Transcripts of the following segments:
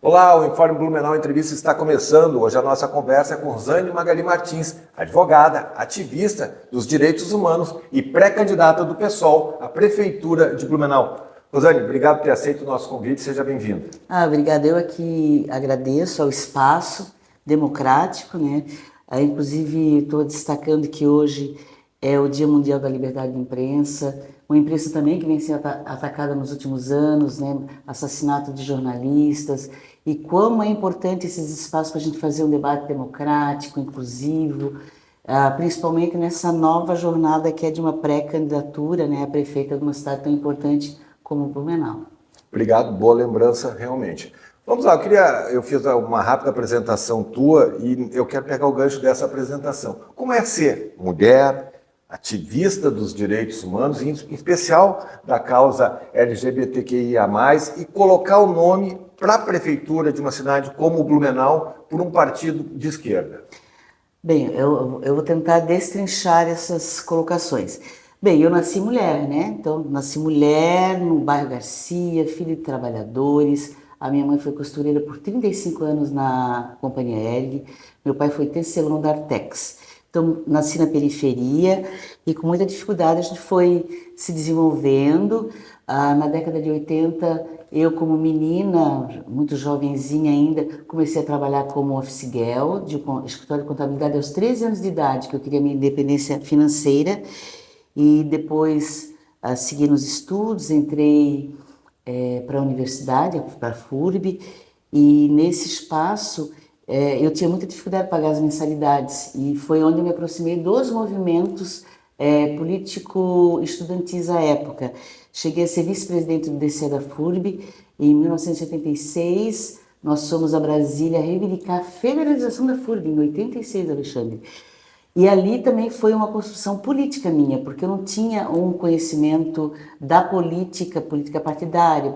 Olá, o Informe Blumenau Entrevista está começando. Hoje a nossa conversa é com Rosane Magali Martins, advogada, ativista dos direitos humanos e pré-candidata do PSOL à Prefeitura de Blumenau. Rosane, obrigado por ter aceito o nosso convite, seja bem-vinda. Obrigada. Eu aqui agradeço ao espaço democrático, né? Inclusive, estou destacando que hoje é o Dia Mundial da Liberdade de Imprensa, uma imprensa também que vem sendo atacada nos últimos anos, né? Assassinato de jornalistas, e como é importante esses espaços para a gente fazer um debate democrático, inclusivo, principalmente nessa nova jornada que é de uma pré-candidatura, né, a prefeita de uma cidade tão importante como Blumenau. Obrigado, boa lembrança, realmente. Vamos lá, eu fiz uma rápida apresentação tua e eu quero pegar o gancho dessa apresentação. Como é ser mulher, ativista dos direitos humanos, em especial da causa LGBTQIA+, e colocar o nome para a prefeitura de uma cidade como Blumenau por um partido de esquerda? Bem, eu vou tentar destrinchar essas colocações. Bem, eu nasci mulher, né? Então, nasci mulher no bairro Garcia, filha de trabalhadores. A minha mãe foi costureira por 35 anos na Companhia Erg. Meu pai foi tecelão da Artex. Então, nasci na periferia e com muita dificuldade a gente foi se desenvolvendo. Na década de 80, eu como menina, muito jovenzinha ainda, comecei a trabalhar como office girl de escritório de contabilidade aos 13 anos de idade, que eu queria minha independência financeira. E depois segui nos estudos, entrei para a universidade, para a FURB, e nesse espaço eu tinha muita dificuldade de pagar as mensalidades, e foi onde eu me aproximei dos movimentos político-estudantis à época. Cheguei a ser vice-presidente do DC da FURB, e em 1986 nós fomos a Brasília reivindicar a federalização da FURB, em 86, Alexandre. E ali também foi uma construção política minha, porque eu não tinha um conhecimento da política partidária,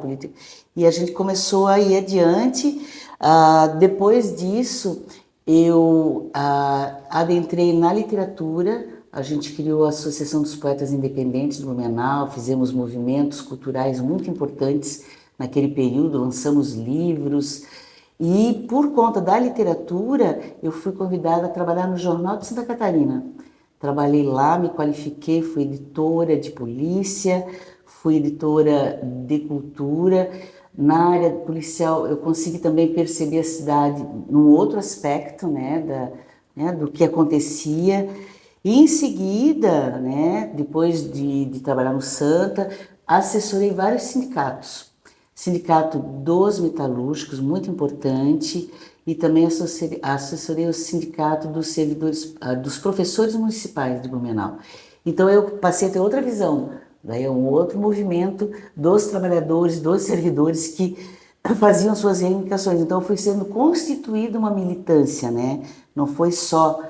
e a gente começou a ir adiante. Depois disso, eu adentrei na literatura. A gente criou a Associação dos Poetas Independentes do Blumenau, fizemos movimentos culturais muito importantes naquele período, lançamos livros. E por conta da literatura, eu fui convidada a trabalhar no Jornal de Santa Catarina. Trabalhei lá, me qualifiquei, fui editora de polícia, fui editora de cultura. Na área policial, eu consegui também perceber a cidade num outro aspecto, né, do que acontecia. E em seguida, né, depois de trabalhar no Santa, assessorei vários sindicatos. Sindicato dos metalúrgicos, muito importante, e também assessorei o sindicato dos servidores, dos professores municipais de Blumenau. Então eu passei a ter outra visão, daí é um outro movimento dos trabalhadores, dos servidores que faziam suas reivindicações. Então foi sendo constituída uma militância, né? Não foi só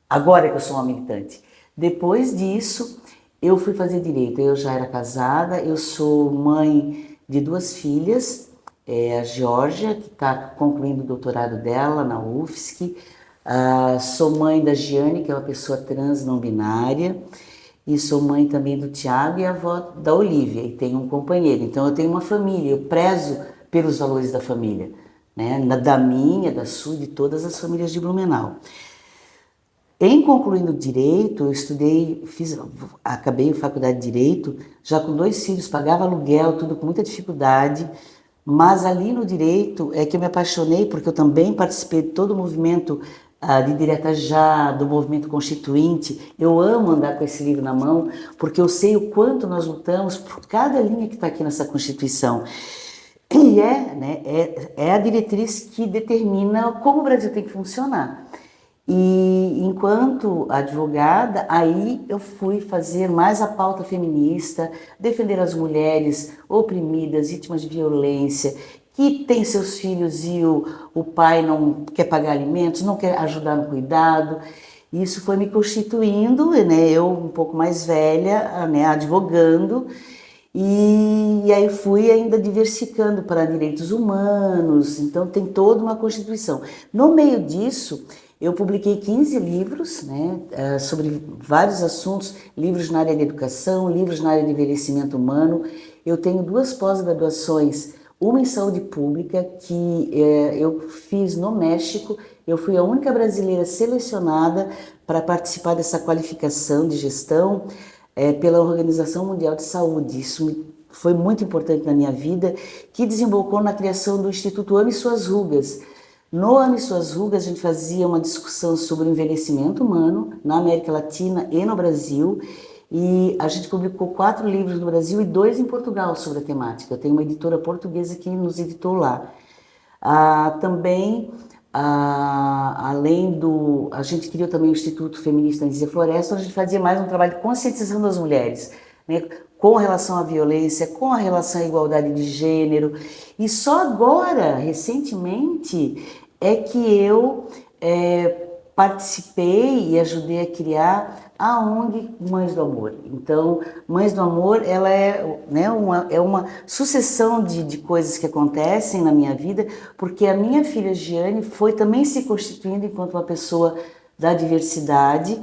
agora que eu sou uma militante. Depois disso, eu fui fazer direito. Eu já era casada, eu sou mãe de 2 filhas, a Georgia, que está concluindo o doutorado dela na UFSC, sou mãe da Giane, que é uma pessoa trans não binária, e sou mãe também do Tiago e avó da Olivia, e tenho um companheiro. Então eu tenho uma família, eu prezo pelos valores da família, né? Da minha, da sua, de todas as famílias de Blumenau. Em concluindo Direito, eu estudei, acabei a faculdade de Direito, já com 2 filhos, pagava aluguel, tudo com muita dificuldade, mas ali no Direito é que eu me apaixonei, porque eu também participei de todo o movimento de Direta Já, do movimento constituinte. Eu amo andar com esse livro na mão, porque eu sei o quanto nós lutamos por cada linha que está aqui nessa Constituição. E é a diretriz que determina como o Brasil tem que funcionar. E enquanto advogada, aí eu fui fazer mais a pauta feminista, defender as mulheres oprimidas, vítimas de violência, que têm seus filhos e o pai não quer pagar alimentos, não quer ajudar no cuidado. Isso foi me constituindo, né, eu um pouco mais velha, né, advogando, e aí fui ainda diversificando para direitos humanos. Então tem toda uma constituição. No meio disso, eu publiquei 15 livros, né, sobre vários assuntos, livros na área de educação, livros na área de envelhecimento humano. Eu tenho 2 pós-graduações, uma em saúde pública, que eu fiz no México. Eu fui a única brasileira selecionada para participar dessa qualificação de gestão pela Organização Mundial de Saúde. Isso foi muito importante na minha vida, que desembocou na criação do Instituto Ame Suas Rugas. No Ame Suas Rugas, a gente fazia uma discussão sobre o envelhecimento humano na América Latina e no Brasil, e a gente publicou 4 livros no Brasil e 2 em Portugal sobre a temática. Eu tenho uma editora portuguesa que nos editou lá. Também, além do... A gente criou também o Instituto Feminista Anísia Floresta, onde a gente fazia mais um trabalho de conscientização das mulheres, né, com relação à violência, com a relação à igualdade de gênero. E só agora, recentemente, é que eu participei e ajudei a criar a ONG Mães do Amor. Então, Mães do Amor, ela é, né, uma sucessão de coisas que acontecem na minha vida, porque a minha filha Giane foi também se constituindo enquanto uma pessoa da diversidade,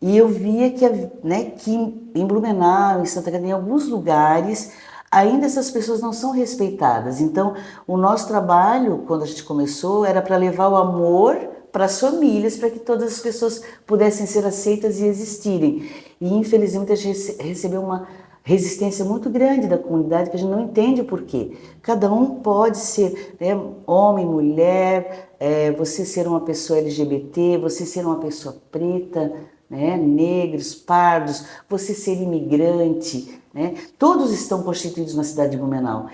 e eu via que, né, que em Blumenau, em Santa Catarina, em alguns lugares, ainda essas pessoas não são respeitadas. Então, o nosso trabalho, quando a gente começou, era para levar o amor para as famílias, para que todas as pessoas pudessem ser aceitas e existirem. E, infelizmente, a gente recebeu uma resistência muito grande da comunidade, que a gente não entende o porquê. Cada um pode ser, né, homem, mulher, você ser uma pessoa LGBT, você ser uma pessoa preta, né, negros, pardos, você ser imigrante, né, todos estão constituídos na cidade de Blumenau.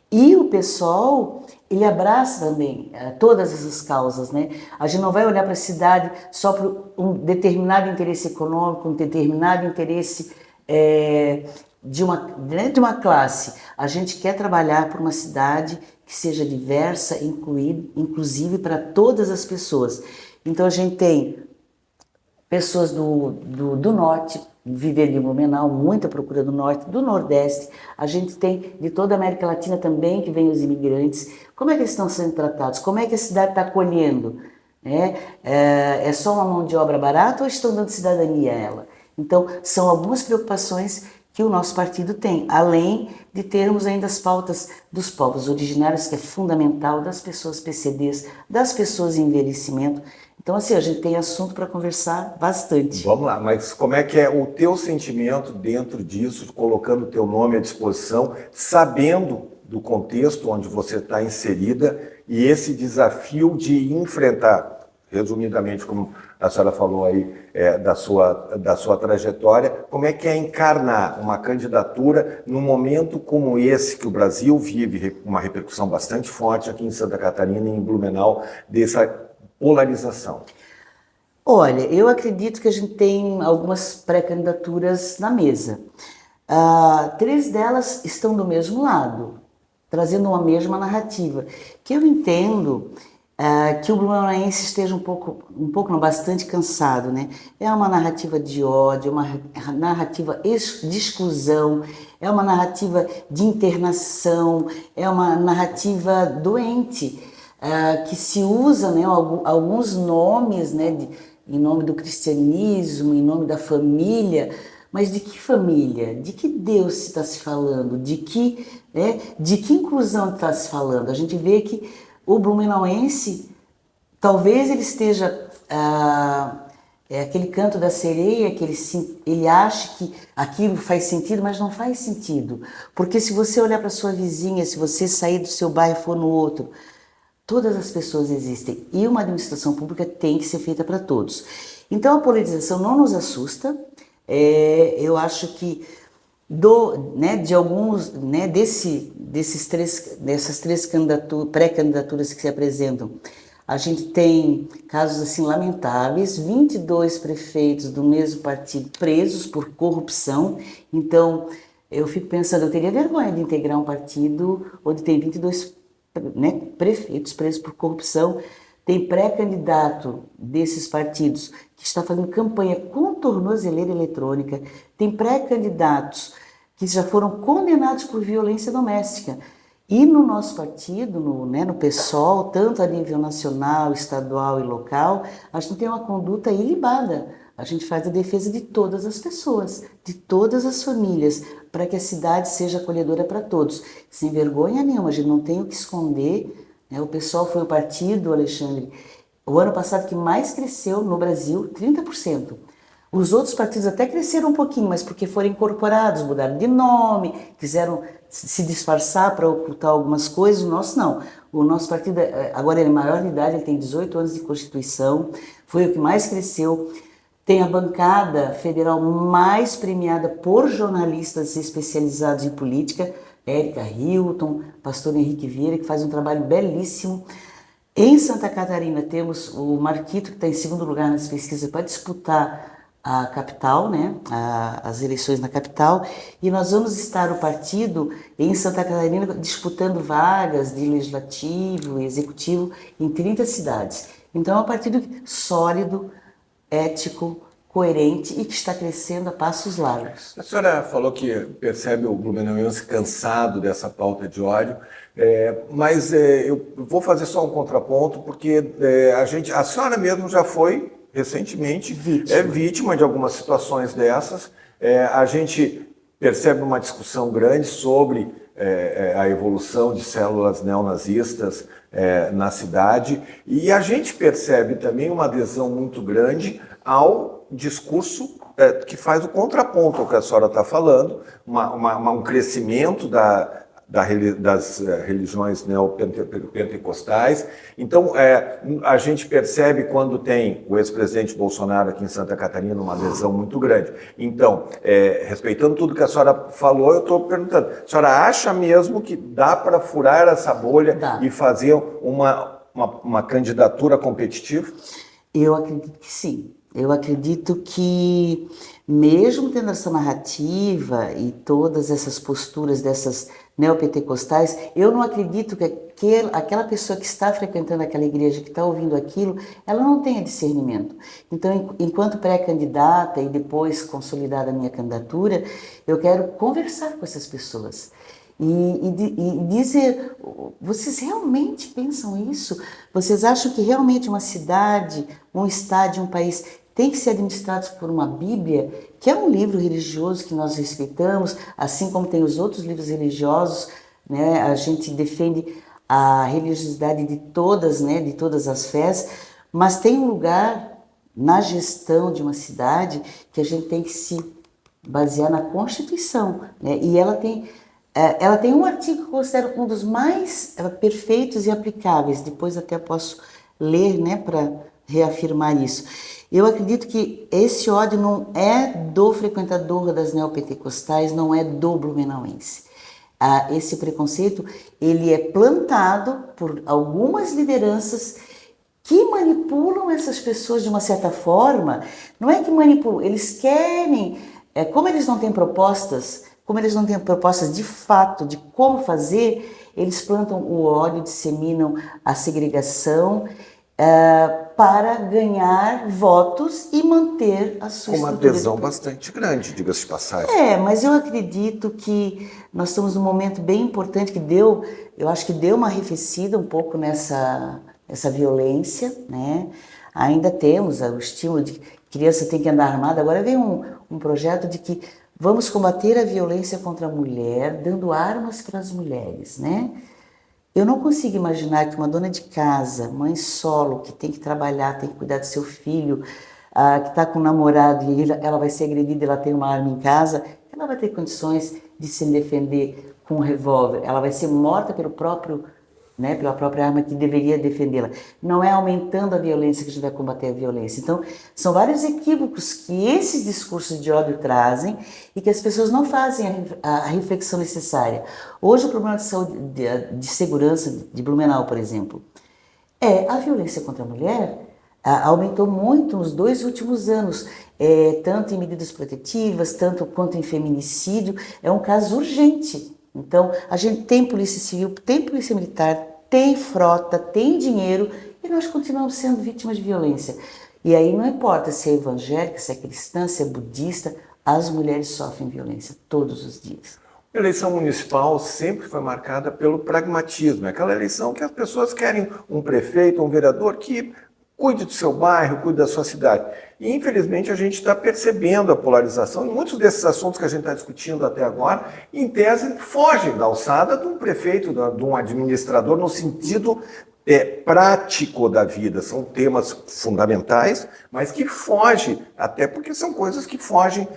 E o pessoal, ele abraça também todas essas causas, né? A gente não vai olhar para a cidade só por um determinado interesse econômico, um determinado interesse de uma classe. A gente quer trabalhar por uma cidade que seja diversa, inclusive para todas as pessoas. Então a gente tem pessoas do norte vivendo em Blumenau, muita procura do norte, do nordeste. A gente tem de toda a América Latina também que vem os imigrantes. Como é que eles estão sendo tratados? Como é que a cidade está acolhendo? É só uma mão de obra barata ou estão dando cidadania a ela? Então, são algumas preocupações que o nosso partido tem, além de termos ainda as pautas dos povos originários, que é fundamental, das pessoas PCDs, das pessoas em envelhecimento. Então, assim, a gente tem assunto para conversar bastante. Vamos lá, mas como é que é o teu sentimento dentro disso, colocando o teu nome à disposição, sabendo do contexto onde você está inserida e esse desafio de enfrentar, resumidamente, como a senhora falou aí, da sua trajetória, como é que é encarnar uma candidatura num momento como esse, que o Brasil vive uma repercussão bastante forte aqui em Santa Catarina e em Blumenau, dessa polarização? Olha, eu acredito que a gente tem algumas pré-candidaturas na mesa. 3 delas estão do mesmo lado, trazendo uma mesma narrativa, que eu entendo que o blumenauense esteja um pouco não, bastante cansado, né? É uma narrativa de ódio, uma narrativa de exclusão, é uma narrativa de internação, é uma narrativa doente, que se usa, né, alguns nomes, né, em nome do cristianismo, em nome da família. Mas de que família? De que Deus está se falando? De que inclusão está se falando? A gente vê que o blumenauense, talvez ele esteja aquele canto da sereia, que ele acha que aquilo faz sentido, mas não faz sentido. Porque se você olhar para sua vizinha, se você sair do seu bairro e for no outro, todas as pessoas existem e uma administração pública tem que ser feita para todos. Então a polarização não nos assusta. Eu acho que de alguns, né, dessas três pré-candidaturas que se apresentam, a gente tem casos assim lamentáveis, 22 prefeitos do mesmo partido presos por corrupção. Então eu fico pensando, eu teria vergonha de integrar um partido onde tem 22 prefeitos presos por corrupção. Tem pré-candidato desses partidos que está fazendo campanha com tornozeleira eletrônica, tem pré-candidatos que já foram condenados por violência doméstica. E no nosso partido, no PSOL, tanto a nível nacional, estadual e local, a gente tem uma conduta ilibada. A gente faz a defesa de todas as pessoas, de todas as famílias, para que a cidade seja acolhedora para todos. Sem vergonha nenhuma, a gente não tem o que esconder, né? O PSOL foi o partido, Alexandre, o ano passado que mais cresceu no Brasil, 30%. Os outros partidos até cresceram um pouquinho, mas porque foram incorporados, mudaram de nome, quiseram se disfarçar para ocultar algumas coisas. O nosso não. O nosso partido, agora ele é maior de idade, ele tem 18 anos de Constituição, foi o que mais cresceu. Tem a bancada federal mais premiada por jornalistas especializados em política, Érica Hilton, pastor Henrique Vieira, que faz um trabalho belíssimo. Em Santa Catarina temos o Marquito, que está em segundo lugar nas pesquisas para disputar a capital, né, as eleições na capital, e nós vamos estar, o partido, em Santa Catarina, disputando vagas de legislativo e executivo em 30 cidades. Então é um partido sólido, ético, coerente e que está crescendo a passos largos. A senhora falou que percebe o blumenauense cansado dessa pauta de ódio, mas eu vou fazer só um contraponto, porque a senhora mesmo já foi recentemente vítima de algumas situações dessas. A gente percebe uma discussão grande sobre a evolução de células neonazistas na cidade, e a gente percebe também uma adesão muito grande ao discurso que faz o contraponto ao que a senhora está falando, um crescimento das religiões neopentecostais. Então, a gente percebe quando tem o ex-presidente Bolsonaro aqui em Santa Catarina uma adesão muito grande. Então, respeitando tudo que a senhora falou, eu estou perguntando, a senhora acha mesmo que dá para furar essa bolha e fazer uma candidatura competitiva? Eu acredito que sim. Eu acredito que, mesmo tendo essa narrativa e todas essas posturas dessas neopentecostais, eu não acredito que aquela pessoa que está frequentando aquela igreja, que está ouvindo aquilo, ela não tenha discernimento. Então, enquanto pré-candidata e depois consolidada a minha candidatura, eu quero conversar com essas pessoas. E dizer, vocês realmente pensam isso? Vocês acham que realmente uma cidade, um estado, um país tem que ser administrados por uma Bíblia, que é um livro religioso que nós respeitamos, assim como tem os outros livros religiosos, né? A gente defende a religiosidade de todas, né? De todas as fés, mas tem um lugar na gestão de uma cidade que a gente tem que se basear na Constituição, né? E ela tem um artigo que eu considero um dos mais perfeitos e aplicáveis, depois até posso ler, né, para reafirmar isso. Eu acredito que esse ódio não é do frequentador das neopentecostais, não é do blumenauense. Esse preconceito, ele é plantado por algumas lideranças que manipulam essas pessoas de uma certa forma. Não é que manipulam, eles querem, como eles não têm propostas de fato de como fazer, eles plantam o ódio, disseminam a segregação para ganhar votos e manter a sua uma adesão bastante grande, diga-se de passagem. Mas eu acredito que nós estamos num momento bem importante que eu acho que deu uma arrefecida um pouco nessa violência, né? Ainda temos o estímulo de que criança tem que andar armada, agora vem um projeto de que vamos combater a violência contra a mulher, dando armas para as mulheres, né? Eu não consigo imaginar que uma dona de casa, mãe solo, que tem que trabalhar, tem que cuidar do seu filho, que está com um namorado e ela vai ser agredida, ela tem uma arma em casa, ela vai ter condições de se defender com um revólver. Ela vai ser morta pela própria arma que deveria defendê-la. Não é aumentando a violência que a gente vai combater a violência. Então, são vários equívocos que esses discursos de ódio trazem e que as pessoas não fazem a reflexão necessária. Hoje, o problema de saúde, de segurança de Blumenau, por exemplo, a violência contra a mulher aumentou muito nos 2 últimos anos, tanto em medidas protetivas, tanto quanto em feminicídio. É um caso urgente. Então, a gente tem polícia civil, tem polícia militar, tem frota, tem dinheiro e nós continuamos sendo vítimas de violência. E aí não importa se é evangélica, se é cristã, se é budista, as mulheres sofrem violência todos os dias. A eleição municipal sempre foi marcada pelo pragmatismo. É aquela eleição que as pessoas querem um prefeito, um vereador que Cuide do seu bairro, cuide da sua cidade. E, infelizmente, a gente está percebendo a polarização e muitos desses assuntos que a gente está discutindo até agora, em tese, fogem da alçada de um prefeito, de um administrador, no sentido prático da vida. São temas fundamentais, mas que fogem, até porque são coisas que fogem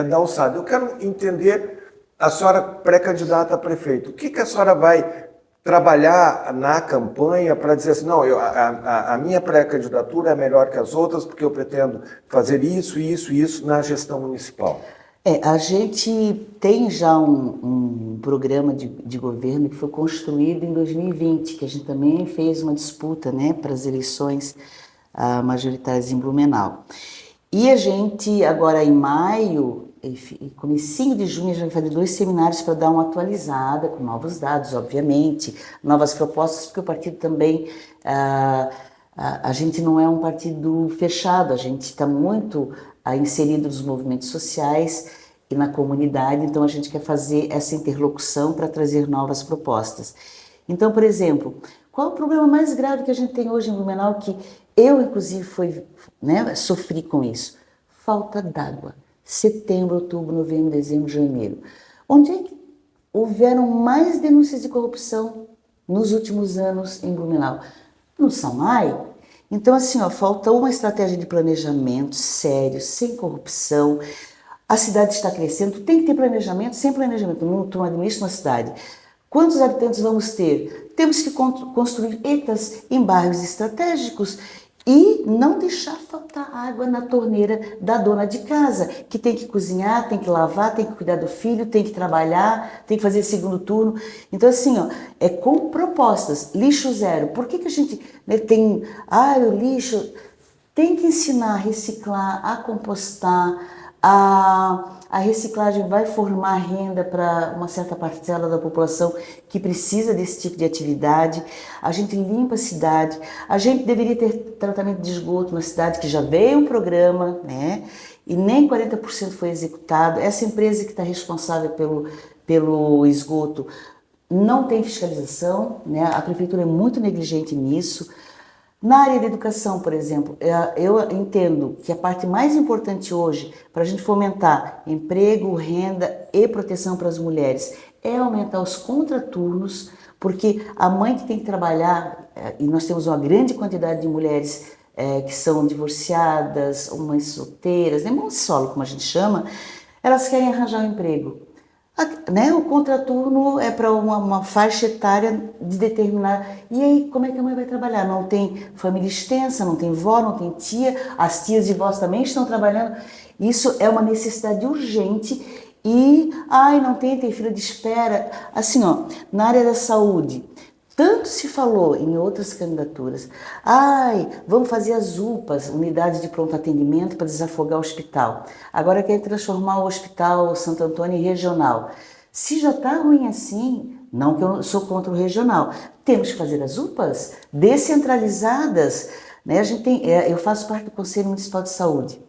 da alçada. Eu quero entender, a senhora pré-candidata a prefeito, o que a senhora vai trabalhar na campanha para dizer assim, não, a minha pré-candidatura é melhor que as outras porque eu pretendo fazer isso, isso e isso na gestão municipal? A gente tem já um programa de governo que foi construído em 2020, que a gente também fez uma disputa, né, para as eleições majoritárias em Blumenau. E a gente, agora em maio, comecinho de junho, a gente vai fazer 2 seminários para dar uma atualizada, com novos dados, obviamente, novas propostas, porque o partido também, a gente não é um partido fechado, a gente está muito inserido nos movimentos sociais e na comunidade, então a gente quer fazer essa interlocução para trazer novas propostas. Então, por exemplo, qual é o problema mais grave que a gente tem hoje em Blumenau, que eu, inclusive, sofri com isso? Falta d'água. Setembro, outubro, novembro, dezembro, janeiro. Onde é que houveram mais denúncias de corrupção nos últimos anos em Blumenau? No SAMAI. Então, assim, falta uma estratégia de planejamento sério, sem corrupção. A cidade está crescendo, tem que ter planejamento, sem planejamento. Não administra uma cidade. Quantos habitantes vamos ter? Temos que construir ETAs em bairros estratégicos e não deixar faltar água na torneira da dona de casa, que tem que cozinhar, tem que lavar, tem que cuidar do filho, tem que trabalhar, tem que fazer segundo turno. Então, assim, é com propostas. Lixo zero. Por que a gente tem... o lixo... Tem que ensinar a reciclar, a compostar. A reciclagem vai formar renda para uma certa parcela da população que precisa desse tipo de atividade. A gente limpa a cidade. A gente deveria ter tratamento de esgoto na cidade, que já veio um programa, né? E nem 40% foi executado. Essa empresa que está responsável pelo esgoto não tem fiscalização, né? A prefeitura é muito negligente nisso. Na área da educação, por exemplo, eu entendo que a parte mais importante hoje para a gente fomentar emprego, renda e proteção para as mulheres é aumentar os contraturnos, porque a mãe que tem que trabalhar, e nós temos uma grande quantidade de mulheres que são divorciadas, ou mães solteiras, mãe solo, como a gente chama, elas querem arranjar um emprego. O contraturno é para uma faixa etária de determinar. E aí, como é que a mãe vai trabalhar? Não tem família extensa, não tem vó, não tem tia, as tias e vós também estão trabalhando. Isso é uma necessidade urgente e, não tem fila de espera. Assim, na área da saúde, tanto se falou em outras candidaturas. Vamos fazer as UPAs, unidades de pronto atendimento, para desafogar o hospital. Agora quer transformar o Hospital Santo Antônio em regional. Se já está ruim assim, não que eu sou contra o regional, temos que fazer as UPAs descentralizadas. Né? Eu faço parte do Conselho Municipal de Saúde.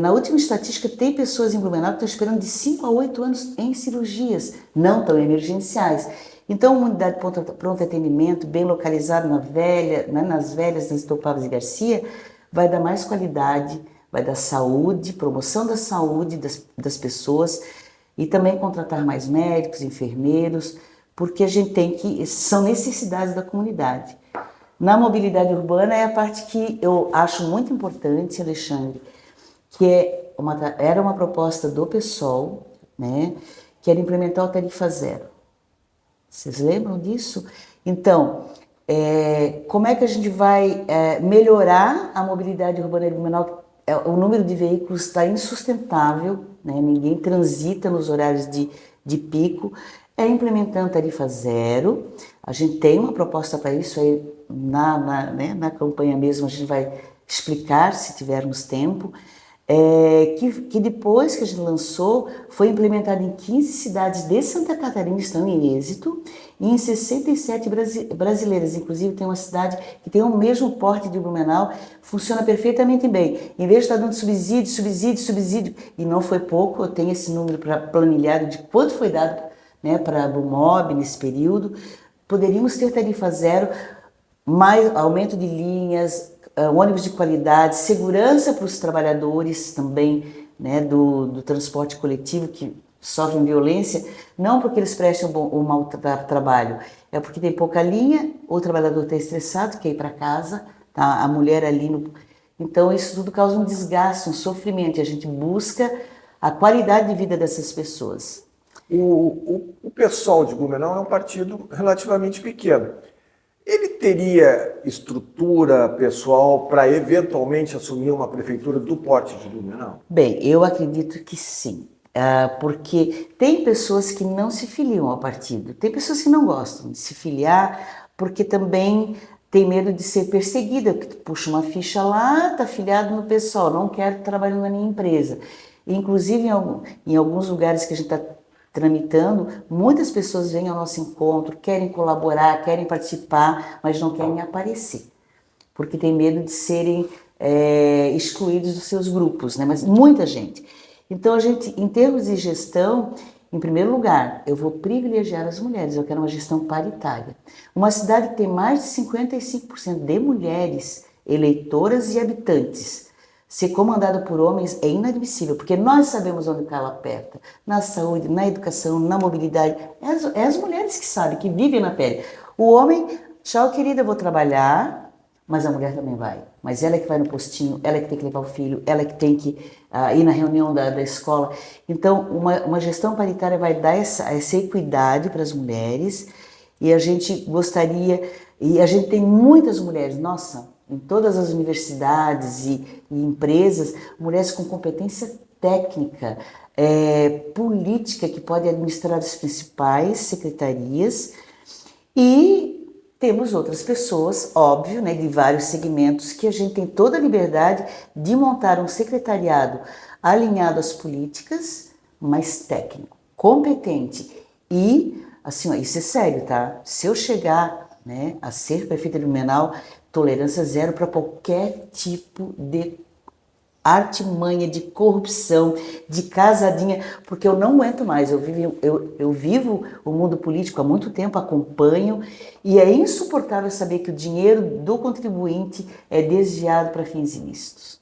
Na última estatística, tem pessoas em Blumenau que estão esperando de 5 a 8 anos em cirurgias, não tão emergenciais. Então, uma unidade de pronto atendimento, bem localizada nas velhas, nas Topavas e Garcia, vai dar mais qualidade, vai dar saúde, promoção da saúde das pessoas e também contratar mais médicos, enfermeiros, porque a gente são necessidades da comunidade. Na mobilidade urbana é a parte que eu acho muito importante, Alexandre, que era uma proposta do PSOL, né, que era implementar o tarifa zero. Vocês lembram disso? Então, como é que a gente vai melhorar a mobilidade urbana em Blumenau? O número de veículos está insustentável, né? Ninguém transita nos horários de pico. Implementando tarifa zero. A gente tem uma proposta para isso aí na campanha mesmo, a gente vai explicar se tivermos tempo. Que depois que a gente lançou, foi implementado em 15 cidades de Santa Catarina, estão em êxito, e em 67 brasileiras. Inclusive, tem uma cidade que tem o mesmo porte de Blumenau, funciona perfeitamente bem. Em vez de estar dando subsídio, e não foi pouco, eu tenho esse número planilhado de quanto foi dado, né, para a Blumob nesse período, poderíamos ter tarifa zero, mais aumento de linhas, ônibus de qualidade, segurança para os trabalhadores também, né, do transporte coletivo que sofrem violência, não porque eles prestam um mau trabalho, é porque tem pouca linha, o trabalhador está estressado, quer ir para casa, tá, a mulher ali no... Então isso tudo causa um desgaste, um sofrimento, e a gente busca a qualidade de vida dessas pessoas. O PSOL de Blumenau é um partido relativamente pequeno. Ele teria estrutura pessoal para eventualmente assumir uma prefeitura do porte de Blumenau? Bem, eu acredito que sim, porque tem pessoas que não se filiam ao partido, tem pessoas que não gostam de se filiar porque também tem medo de ser perseguida, porque tu puxa uma ficha lá, tá filiado no PSOL, não quero trabalhar na minha empresa. Inclusive em alguns lugares que a gente está tramitando, muitas pessoas vêm ao nosso encontro, querem colaborar, querem participar, mas não querem aparecer, porque tem medo de serem excluídos dos seus grupos, né? Mas muita gente. Então a gente, em termos de gestão, em primeiro lugar, eu vou privilegiar as mulheres, eu quero uma gestão paritária. Uma cidade que tem mais de 55% de mulheres eleitoras e habitantes, ser comandado por homens é inadmissível, porque nós sabemos onde o calo aperta, na saúde, na educação, na mobilidade. É as mulheres que sabem, que vivem na pele. O homem, tchau querida, eu vou trabalhar, mas a mulher também vai. Mas ela é que vai no postinho, ela é que tem que levar o filho, ela é que tem que ir na reunião da escola. Então, uma gestão paritária vai dar essa equidade para as mulheres, e a gente gostaria, e a gente tem muitas mulheres, nossa, em todas as universidades e empresas, mulheres com competência técnica, política, que podem administrar as principais secretarias, e temos outras pessoas, óbvio, né, de vários segmentos, que a gente tem toda a liberdade de montar um secretariado alinhado às políticas, mas técnico, competente. E, assim, ó, isso é sério, tá? Se eu chegar, né, a ser prefeita de Blumenau, tolerância zero para qualquer tipo de artimanha, de corrupção, de casadinha, porque eu não aguento mais. Eu vivo o mundo político há muito tempo, acompanho, e é insuportável saber que o dinheiro do contribuinte é desviado para fins ilícitos.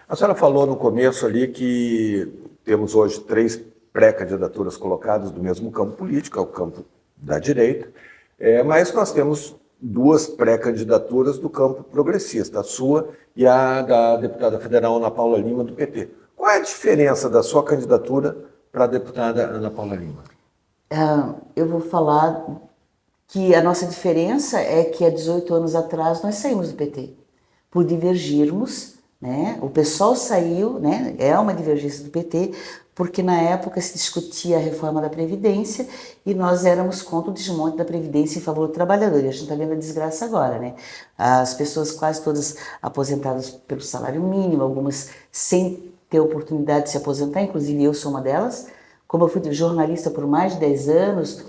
A senhora falou no começo ali que temos hoje 3 pré-candidaturas colocadas do mesmo campo político, é o campo da direita, mas nós temos 2 pré-candidaturas do campo progressista, a sua e a da deputada federal Ana Paula Lima, do PT. Qual é a diferença da sua candidatura para a deputada Ana Paula Lima? Eu vou falar que a nossa diferença é que há 18 anos atrás nós saímos do PT, por divergirmos, né? O PSOL saiu, né? É uma divergência do PT, porque na época se discutia a reforma da Previdência e nós éramos contra o desmonte da Previdência em favor do trabalhador. E a gente está vendo a desgraça agora, né? As pessoas quase todas aposentadas pelo salário mínimo, algumas sem ter oportunidade de se aposentar, inclusive eu sou uma delas. Como eu fui jornalista por mais de 10 anos,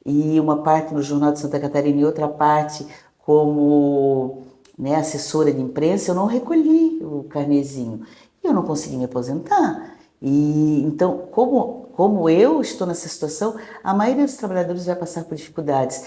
e uma parte no Jornal de Santa Catarina e outra parte como, né, assessora de imprensa, eu não recolhi o carnezinho. E eu não consegui me aposentar. E então, como eu estou nessa situação, a maioria dos trabalhadores vai passar por dificuldades.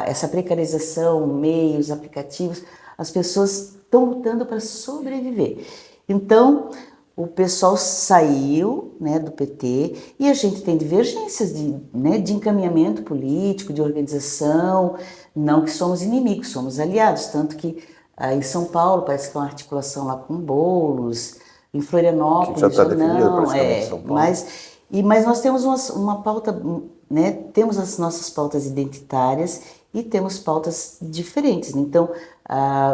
Essa precarização, meios, aplicativos, as pessoas estão lutando para sobreviver. Então, o pessoal saiu, né, do PT, e a gente tem divergências de encaminhamento político, de organização, não que somos inimigos, somos aliados, tanto que em São Paulo parece que é uma articulação lá com Boulos, em Florianópolis já está definida praticamente São Paulo. Mas nós temos uma pauta, né, temos as nossas pautas identitárias e temos pautas diferentes. Então,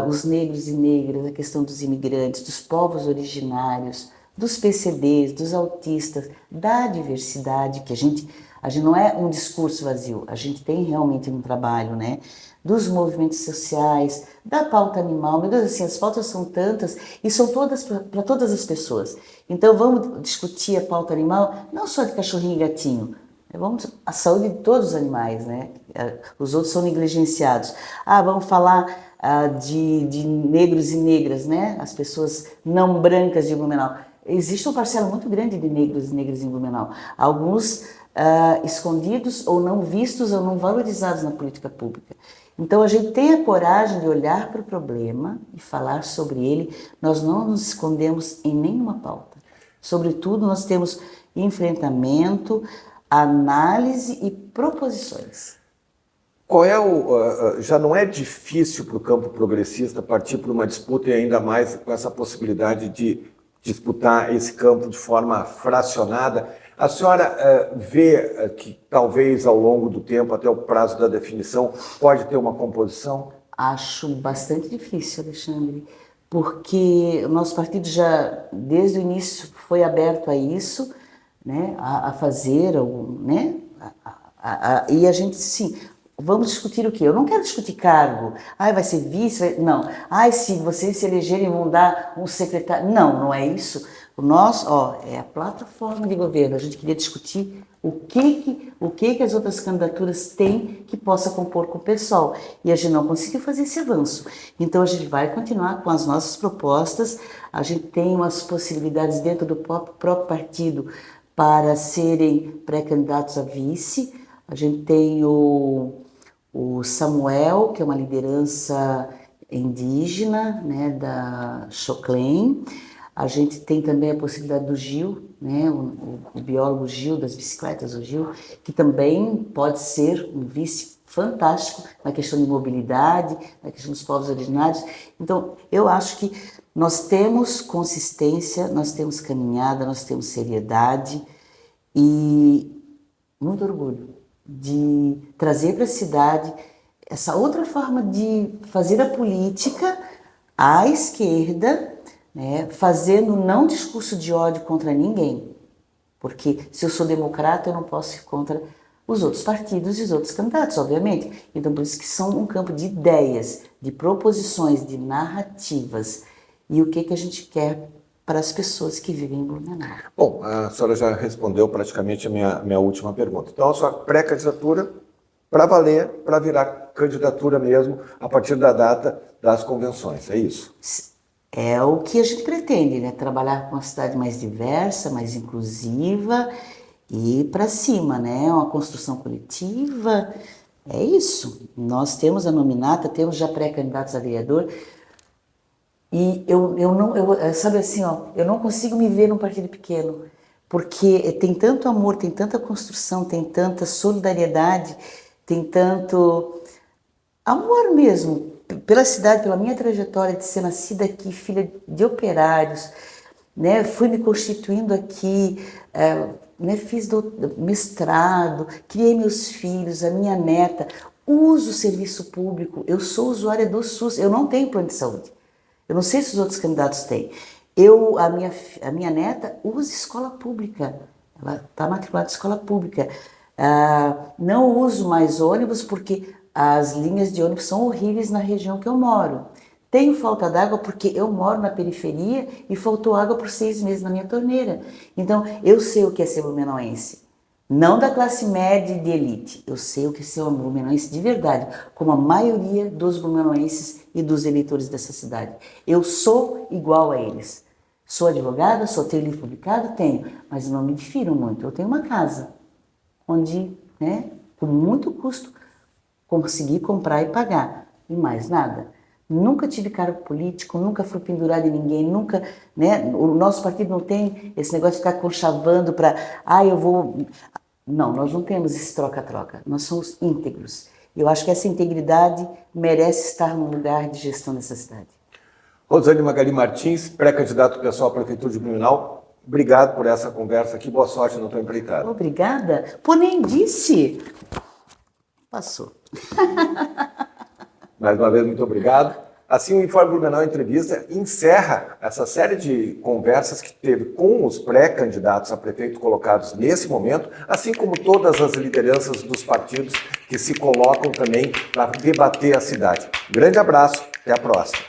os negros e negras, a questão dos imigrantes, dos povos originários, dos PCDs, dos autistas, da diversidade, que a gente não é um discurso vazio, a gente tem realmente um trabalho, né? Dos movimentos sociais, da pauta animal, meu Deus, assim, as pautas são tantas e são todas para todas as pessoas. Então vamos discutir a pauta animal, não só de cachorrinho e gatinho, vamos a saúde de todos os animais, né? Os outros são negligenciados. Vamos falar de negros e negras, né? As pessoas não brancas de Blumenau. Existe uma parcela muito grande de negros e negras em Blumenau. Alguns escondidos ou não vistos ou não valorizados na política pública. Então a gente tem a coragem de olhar para o problema e falar sobre ele. Nós não nos escondemos em nenhuma pauta. Sobretudo, nós temos enfrentamento, análise e proposições. Qual é já não é difícil para o campo progressista partir para uma disputa e ainda mais com essa possibilidade de disputar esse campo de forma fracionada? A senhora vê que talvez ao longo do tempo, até o prazo da definição, pode ter uma composição? Acho bastante difícil, Alexandre, porque o nosso partido já, desde o início, foi aberto a isso, né, a fazer, né, e a gente, sim, vamos discutir o quê? Eu não quero discutir cargo, vai ser vice, não, se vocês se elegerem vão dar um secretário, não é isso. O nosso, é a plataforma de governo, a gente queria discutir o que as outras candidaturas têm que possa compor com o pessoal. E a gente não conseguiu fazer esse avanço. Então a gente vai continuar com as nossas propostas, a gente tem umas possibilidades dentro do próprio partido para serem pré-candidatos a vice. A gente tem o Samuel, que é uma liderança indígena, né, da Choclen. A gente tem também a possibilidade do Gil, né, o biólogo Gil, das bicicletas, o Gil, que também pode ser um vice fantástico na questão de mobilidade, na questão dos povos originários. Então, eu acho que nós temos consistência, nós temos caminhada, nós temos seriedade e muito orgulho de trazer para a cidade essa outra forma de fazer a política à esquerda, né, fazendo não discurso de ódio contra ninguém, porque se eu sou democrata eu não posso ir contra os outros partidos e os outros candidatos, obviamente. Então por isso que são um campo de ideias, de proposições, de narrativas e o que a gente quer para as pessoas que vivem em Blumenau. Bom, a senhora já respondeu praticamente a minha última pergunta. Então a sua pré-candidatura para valer, para virar candidatura mesmo a partir da data das convenções, é isso? É o que a gente pretende, né? Trabalhar com uma cidade mais diversa, mais inclusiva e para cima, né? Uma construção coletiva, é isso. Nós temos a nominata, temos já pré-candidatos a vereador e sabe assim, eu não consigo me ver num partido pequeno, porque tem tanto amor, tem tanta construção, tem tanta solidariedade, tem tanto amor mesmo pela cidade, pela minha trajetória de ser nascida aqui, filha de operários, né? Fui me constituindo aqui, né? Fiz mestrado, criei meus filhos, a minha neta, uso o serviço público, eu sou usuária do SUS, eu não tenho plano de saúde, eu não sei se os outros candidatos têm. A minha neta usa escola pública, ela está matriculada em escola pública. Não uso mais ônibus porque as linhas de ônibus são horríveis na região que eu moro. Tenho falta d'água porque eu moro na periferia e faltou água por 6 meses na minha torneira. Então, eu sei o que é ser blumenauense. Não da classe média e de elite. Eu sei o que é ser um blumenauense de verdade, como a maioria dos blumenauenses e dos eleitores dessa cidade. Eu sou igual a eles. Sou advogada, tenho livro publicado? Tenho, mas não me difiro muito. Eu tenho uma casa onde, né, com muito custo, consegui comprar e pagar, e mais nada. Nunca tive cargo político, nunca fui pendurado em ninguém, nunca, né, o nosso partido não tem esse negócio de ficar conchavando para, eu vou... Não, nós não temos esse troca-troca, nós somos íntegros. Eu acho que essa integridade merece estar no lugar de gestão dessa cidade. Rosane Magali Martins, pré-candidato pessoal à Prefeitura de Blumenau, obrigado por essa conversa aqui, boa sorte na tua empreitada. Obrigada. Pô, nem disse. Passou. Mais uma vez, muito obrigado. Assim, o Informe Blumenau Entrevista encerra essa série de conversas que teve com os pré-candidatos a prefeito colocados nesse momento, assim como todas as lideranças dos partidos que se colocam também para debater a cidade. Grande abraço, até a próxima.